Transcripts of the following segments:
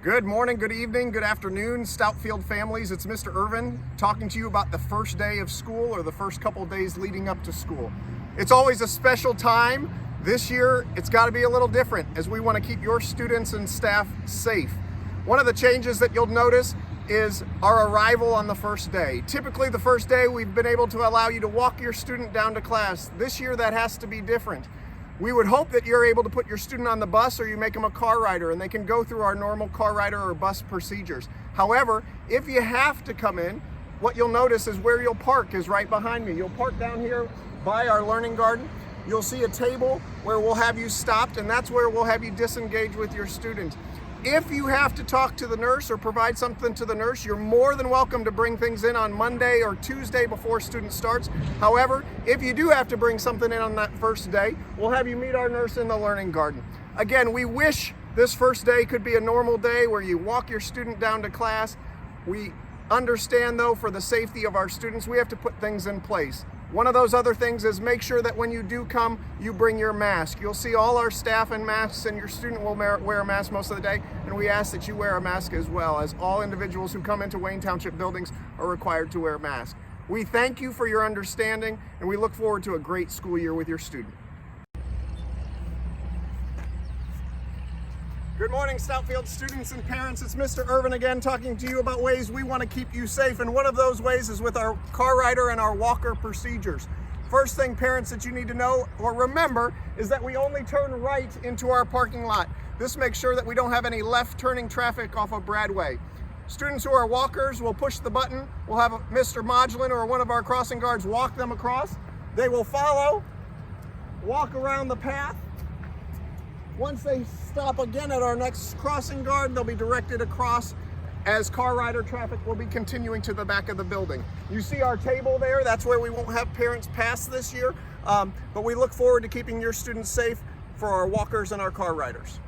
Good morning, good evening, good afternoon, Stoutfield families. It's Mr. Irvin talking to you about the first day of school or the first couple of days leading up to school. It's always a special time. This year, it's got to be a little different as we want to keep your students and staff safe. One of the changes that you'll notice is our arrival on the first day. Typically, the first day, we've been able to allow you to walk your student down to class. This year, that has to be different. We would hope that you're able to put your student on the bus or you make them a car rider and they can go through our normal car rider or bus procedures. However, if you have to come in, what you'll notice is where you'll park is right behind me. You'll park down here by our learning garden. You'll see a table where we'll have you stopped, and that's where we'll have you disengage with your student. If you have to talk to the nurse or provide something to the nurse, you're more than welcome to bring things in on Monday or Tuesday before student starts. However, if you do have to bring something in on that first day, we'll have you meet our nurse in the learning garden. Again, we wish this first day could be a normal day where you walk your student down to class. We understand, though, for the safety of our students, we have to put things in place. One of those other things is make sure that when you do come, you bring your mask. You'll see all our staff in masks, and your student will wear a mask most of the day, and we ask that you wear a mask as well, as all individuals who come into Wayne Township buildings are required to wear a mask. We thank you for your understanding, and we look forward to a great school year with your student. Good morning, Stoutfield students and parents. It's Mr. Irvin again talking to you about ways we want to keep you safe, and one of those ways is with our car rider and our walker procedures. First thing, parents, that you need to know or remember is that we only turn right into our parking lot. This makes sure that we don't have any left turning traffic off of Bradway. Students who are walkers will push the button. We'll have Mr. Modulin or one of our crossing guards walk them across. They will follow, walk around the path. Once they stop again at our next crossing guard, they'll be directed across as car rider traffic will be continuing to the back of the building. You see our table there, that's where we won't have parents pass this year, but we look forward to keeping your students safe for our walkers and our car riders.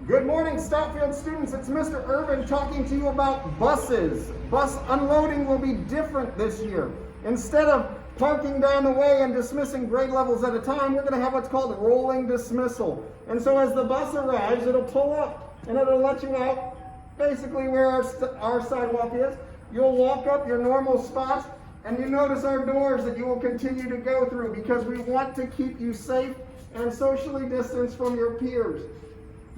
Good morning, Stoutfield students. It's Mr. Irvin talking to you about buses. Bus unloading will be different this year. Instead of parking down the way and dismissing grade levels at a time, we're going to have what's called rolling dismissal. And so as the bus arrives, it'll pull up and it'll let you out basically where our sidewalk is. You'll walk up your normal spots, and you notice our doors that you will continue to go through because we want to keep you safe and socially distanced from your peers.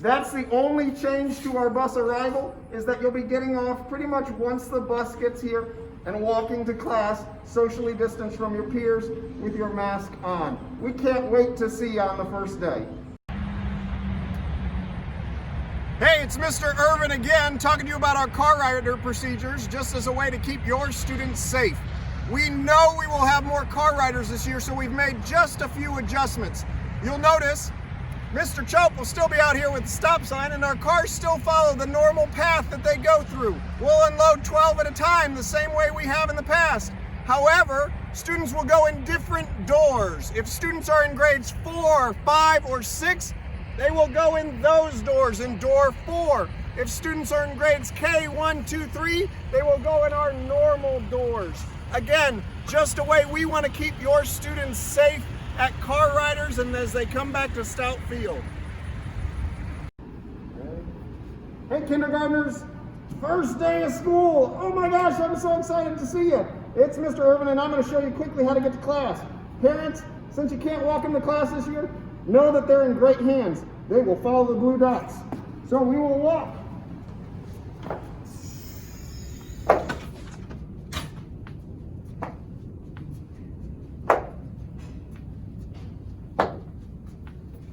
That's the only change to our bus arrival, is that you'll be getting off pretty much once the bus gets here and walking to class, socially distanced from your peers with your mask on. We can't wait to see you on the first day. Hey, it's Mr. Irvin again, talking to you about our car rider procedures, just as a way to keep your students safe. We know we will have more car riders this year, so we've made just a few adjustments. You'll notice Mr. Chope will still be out here with the stop sign, and our cars still follow the normal path that they go through. We'll unload 12 at a time, the same way we have in the past. However, students will go in different doors. If students are in grades 4, 5, or 6, they will go in those doors, in door 4. If students are in grades K, 1, 2, 3, they will go in our normal doors. Again, just a way we want to keep your students safe at car riders and as they come back to Stoutfield. Hey kindergartners, first day of school. Oh my gosh, I'm so excited to see you. It's Mr. Irvin, and I'm going to show you quickly how to get to class. Parents, since you can't walk into class this year, know that they're in great hands. They will follow the blue dots. So we will walk.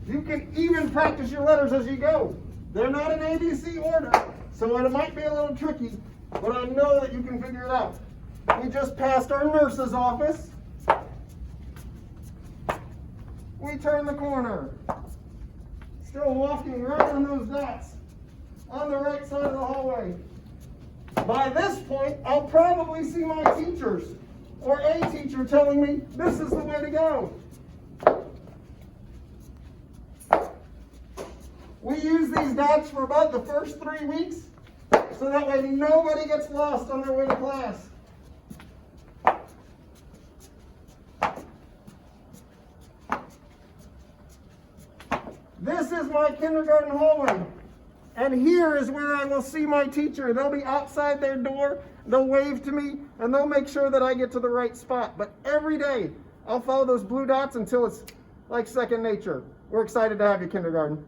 You can even practice your letters as you go. They're not in ABC order, so it might be a little tricky, but I know that you can figure it out. We just passed our nurse's office. We turn the corner. Still walking right on those dots on the right side of the hallway. By this point, I'll probably see my teachers or a teacher telling me this is the way to go. We use these dots for about the first 3 weeks, so that way nobody gets lost on their way to class. This is my kindergarten hallway. And here is where I will see my teacher. They'll be outside their door, they'll wave to me, and they'll make sure that I get to the right spot. But every day, I'll follow those blue dots until it's like second nature. We're excited to have you, kindergarten.